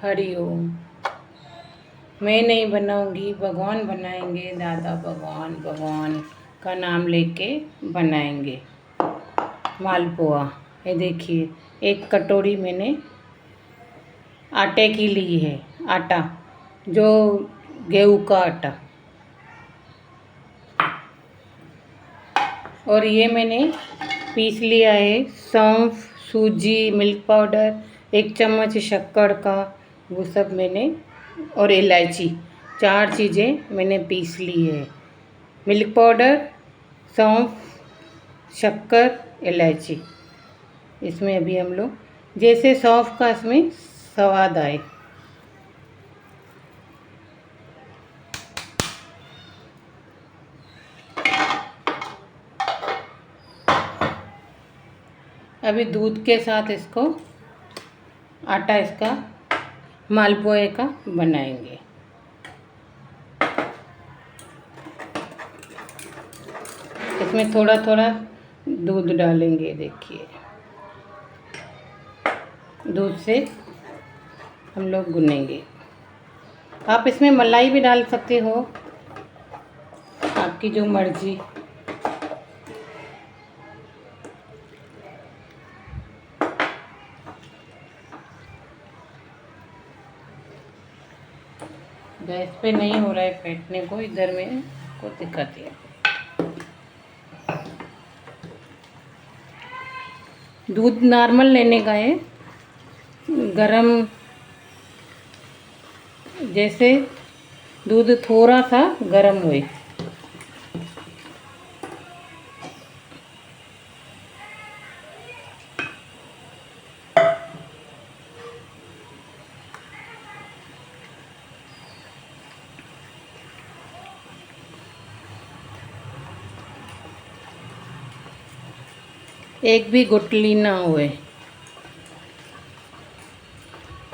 हरिओम। मैं नहीं बनाऊंगी, भगवान बनाएंगे। दादा भगवान भगवान का नाम लेके बनाएंगे मालपुआ। ये देखिए, एक कटोरी मैंने आटे की ली है। आटा जो गेहूं का आटा, और ये मैंने पीस लिया है सौंफ, सूजी, मिल्क पाउडर, 1 चम्मच शक्कर का, वो सब मैंने, और इलायची, 4 चीज़ें मैंने पीस ली है। मिल्क पाउडर, सौंफ, शक्कर, इलायची। इसमें अभी हम लोग जैसे सौंफ का इसमें स्वाद आए। अभी दूध के साथ इसको आटा इसका मालपुए का बनाएंगे। इसमें थोड़ा थोड़ा दूध डालेंगे। देखिए, दूध से हम लोग गूनेंगे। आप इसमें मलाई भी डाल सकते हो, आपकी जो मर्जी। गैस पे नहीं हो रहा है फेंटने को, इधर में को दिक्कत है। दूध नॉर्मल लेने का है, गरम, जैसे दूध थोड़ा सा गरम हुए। एक भी गुठली ना हुए,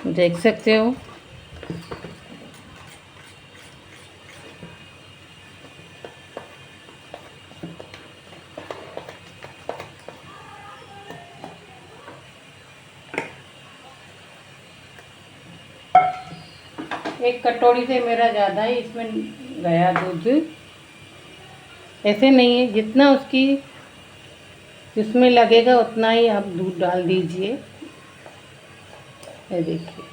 देख सकते हो। एक कटोरी से मेरा ज़्यादा ही इसमें गया दूध। ऐसे नहीं है, जितना उसकी जिसमें लगेगा उतना ही आप दूध डाल दीजिए। ये देखिए,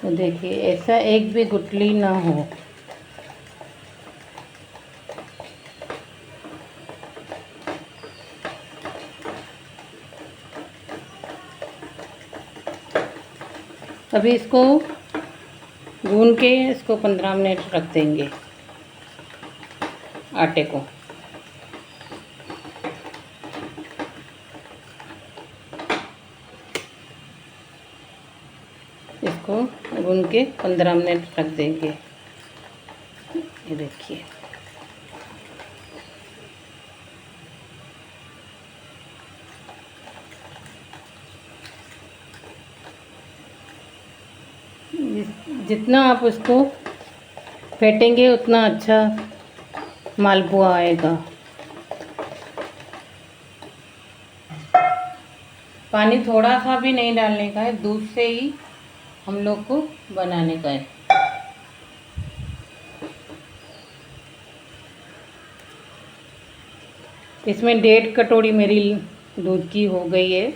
तो देखिए ऐसा एक भी गुठली ना हो। अभी इसको गून के इसको 15 मिनट रख देंगे आटे को। इसको गून के 15 मिनट रख देंगे। ये देखिए, जितना आप उसको फेंटेंगे उतना अच्छा मालपुआ आएगा। पानी थोड़ा सा भी नहीं डालने का है, दूध से ही हम लोग को बनाने का है। इसमें 1.5 कटोरी मेरी दूध की हो गई है,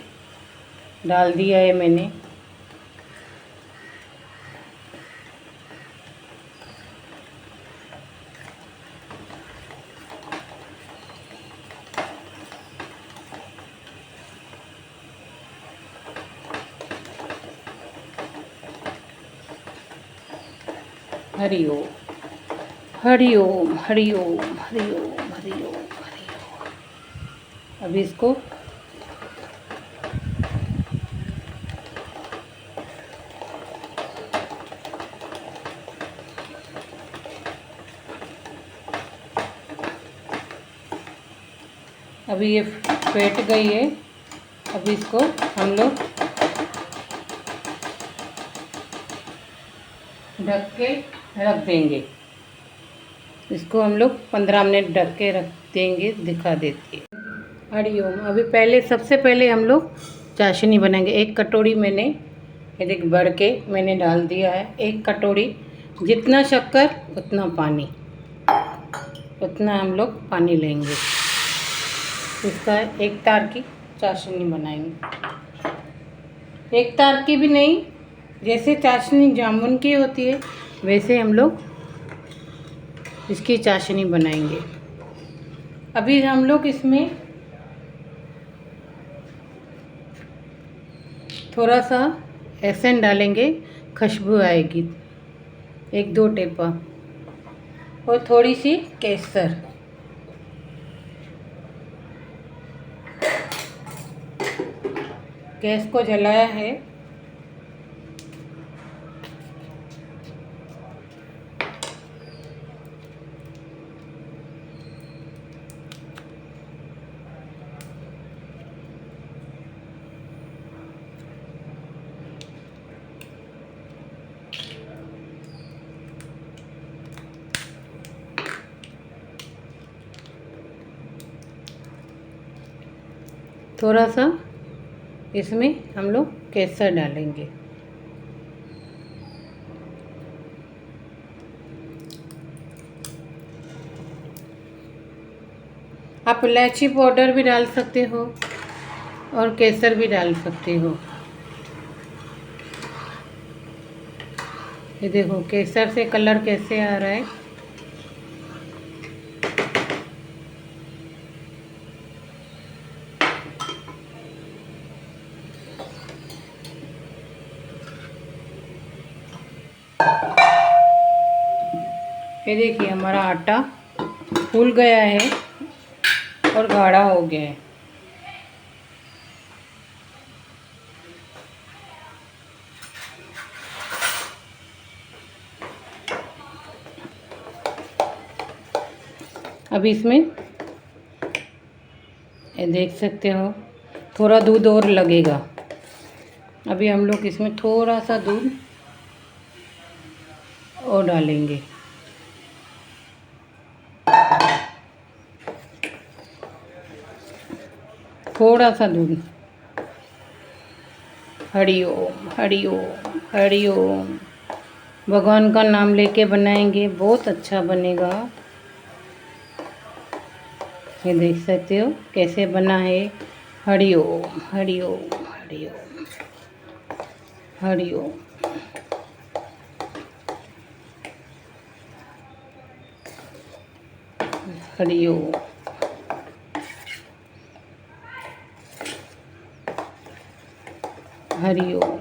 डाल दिया है मैंने। हरिओम हरिओम हरिओम हरिओम हरिओम हरिओम। अभी इसको अभी ये फेंट गई है। अभी इसको हम लोग ढक के रख देंगे। इसको हम लोग 15 मिनट ढक के रख देंगे। दिखा देती है, हरिओम। अभी पहले सबसे पहले हम लोग चाशनी बनाएंगे। 1 कटोरी मैंने ये देख भर के मैंने डाल दिया है। 1 कटोरी, जितना शक्कर उतना पानी, उतना हम लोग पानी लेंगे। इसका 1 तार की चाशनी बनाएंगे। 1 तार की भी नहीं, जैसे चाशनी जामुन की होती है वैसे हम लोग इसकी चाशनी बनाएंगे। अभी हम लोग इसमें थोड़ा सा एसेंस डालेंगे, खुशबू आएगी, 1-2 टेपा, और थोड़ी सी केसर। गैस को जलाया है। थोड़ा सा इसमें हम लोग केसर डालेंगे। आप इलायची पाउडर भी डाल सकते हो और केसर भी डाल सकते हो। ये देखो केसर से कलर कैसे आ रहा है। ये देखिए हमारा आटा फूल गया है और गाढ़ा हो गया है। अब इसमें ये देख सकते हो थोड़ा दूध और लगेगा। अभी हम लोग इसमें थोड़ा सा दूध और डालेंगे। थोड़ा सा दूध। हरिओम हरिओम हरिओम। भगवान का नाम लेके बनाएंगे, बहुत अच्छा बनेगा। ये देख सकते हो कैसे बना है। हरिओम हरिओम हरिओम हरिओम। हरिओम। हरिओम।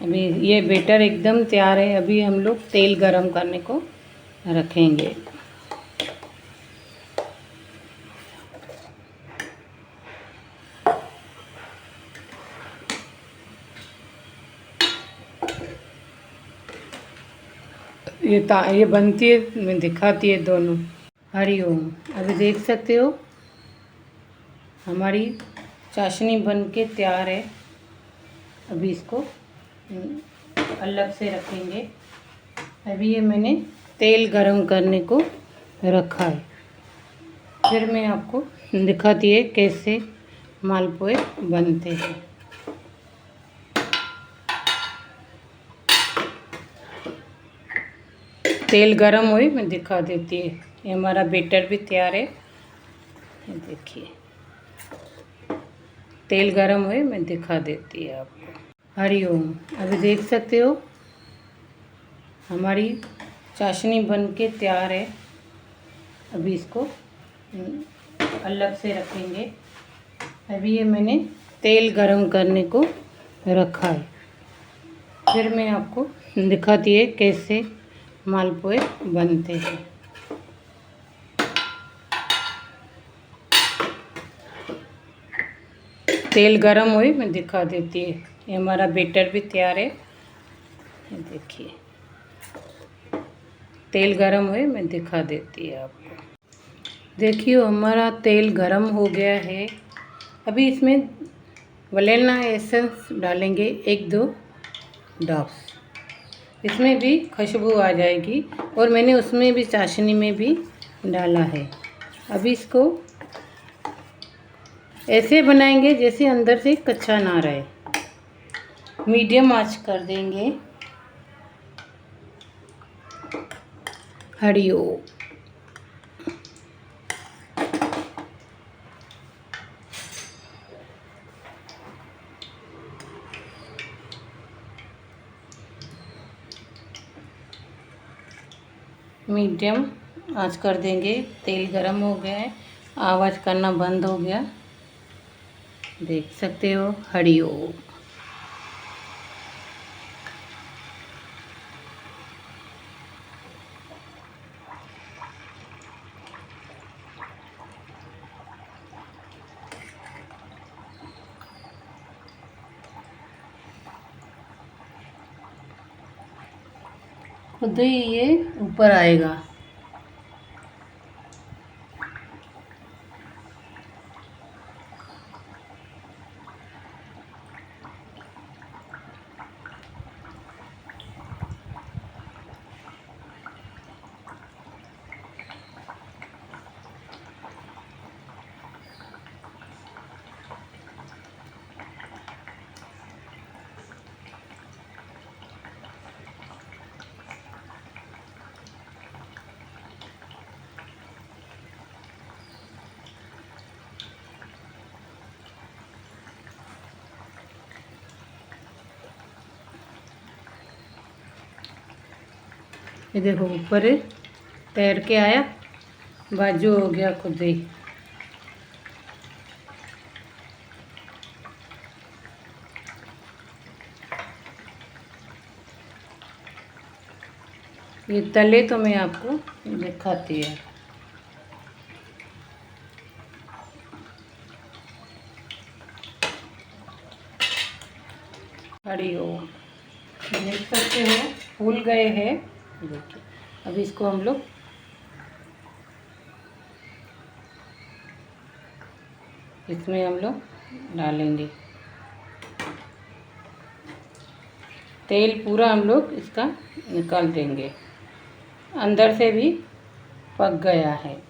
अभी ये बेटर एकदम तैयार है। अभी हम लोग तेल गरम करने को रखेंगे। ये बनती है, मैं दिखाती है दोनों। हरिओम। अभी देख सकते हो हमारी चाशनी बन के तैयार है। अभी इसको अलग से रखेंगे। अभी ये मैंने तेल गरम करने को रखा है। फिर मैं आपको दिखाती है कैसे मालपुए बनते हैं। तेल गरम हुई मैं दिखा देती है। ये हमारा बेटर भी तैयार है। ये देखिए तेल गरम हुए मैं दिखा देती है आपको। हरिओम। अभी देख सकते हो हमारी चाशनी बन के तैयार है। अभी इसको अलग से रखेंगे। अभी ये मैंने तेल गरम करने को रखा है। फिर मैं आपको दिखाती है कैसे मालपुए बनते हैं। तेल गरम हुई मैं दिखा देती है। ये हमारा बेटर भी तैयार है। ये देखिए तेल गरम हुए मैं दिखा देती है आपको। देखिए हमारा तेल गरम हो गया है। अभी इसमें वनीला एसेंस डालेंगे 1-2 ड्रॉप्स, इसमें भी खुशबू आ जाएगी। और मैंने उसमें भी चाशनी में भी डाला है। अभी इसको ऐसे बनाएंगे जैसे अंदर से कच्चा ना रहे। मीडियम आंच कर देंगे। हरिओम। मीडियम आंच कर देंगे। तेल गरम हो गया है, आवाज़ करना बंद हो गया, देख सकते हो। हरिओम। खुद ही ये ऊपर आएगा। ये देखो ऊपर तैर के आया, बाजू हो गया खुद ही। ये तले तो मैं आपको दिखाती है। हरिओम। देख सकते हो फूल गए हैं। देखिए अभी इसको हम लोग इसमें हम लोग डालेंगे। तेल पूरा हम लोग इसका निकाल देंगे। अंदर से भी पक गया है।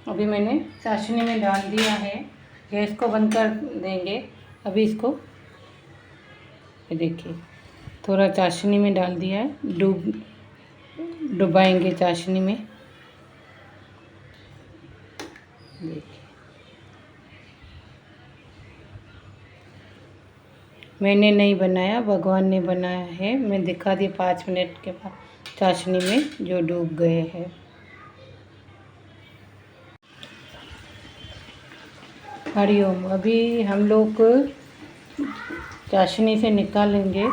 अभी मैंने चाशनी में डाल दिया है। गैस को बंद कर देंगे। अभी इसको ये देखिए थोड़ा चाशनी में डाल दिया है। डुबाएंगे चाशनी में। देखिए मैंने नहीं बनाया, भगवान ने बनाया है। मैं दिखा दी 5 मिनट के बाद चाशनी में जो डूब गए हैं। हरिओम। अभी हम लोग चाशनी से निकालेंगे।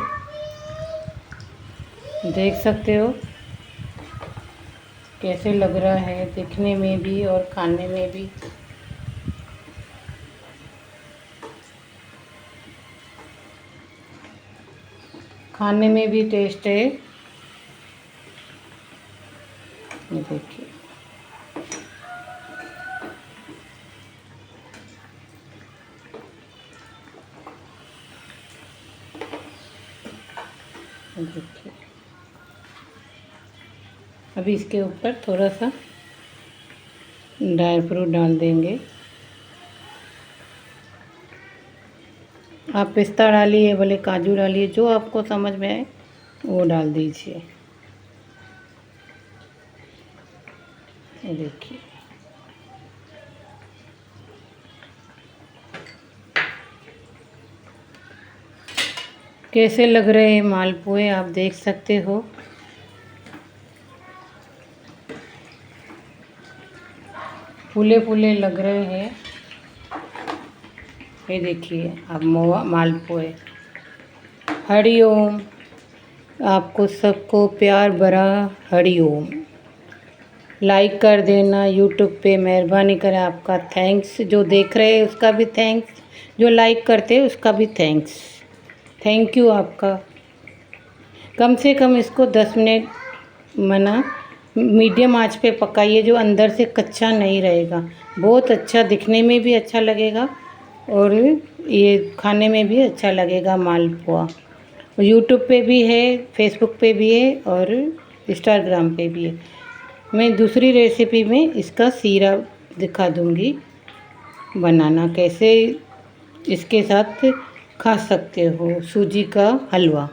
देख सकते हो कैसे लग रहा है दिखने में भी और खाने में भी। खाने में भी टेस्ट है। ये देखिए देखिए। अभी इसके ऊपर थोड़ा सा ड्राई फ्रूट डाल देंगे। आप पिस्ता डालिए, भले काजू डालिए, जो आपको समझ में आए वो डाल दीजिए। ये देखिए कैसे लग रहे हैं मालपुए, आप देख सकते हो। फूले फूले लग रहे हैं। ये देखिए अब मालपुए। हरिओम। आपको सबको प्यार भरा हरिओम। लाइक कर देना यूट्यूब पे, मेहरबानी करें। आपका थैंक्स, जो देख रहे हैं उसका भी थैंक्स, जो लाइक करते हैं उसका भी थैंक्स। थैंक यू आपका। कम से कम इसको 10 मिनट मीडियम आंच पे पकाइए, जो अंदर से कच्चा नहीं रहेगा। बहुत अच्छा, दिखने में भी अच्छा लगेगा और ये खाने में भी अच्छा लगेगा मालपुआ। यूट्यूब पे भी है, फेसबुक पे भी है और इंस्टाग्राम पे भी है। मैं दूसरी रेसिपी में इसका सीरा दिखा दूँगी बनाना कैसे, इसके साथ खा सकते हो सूजी का हलवा।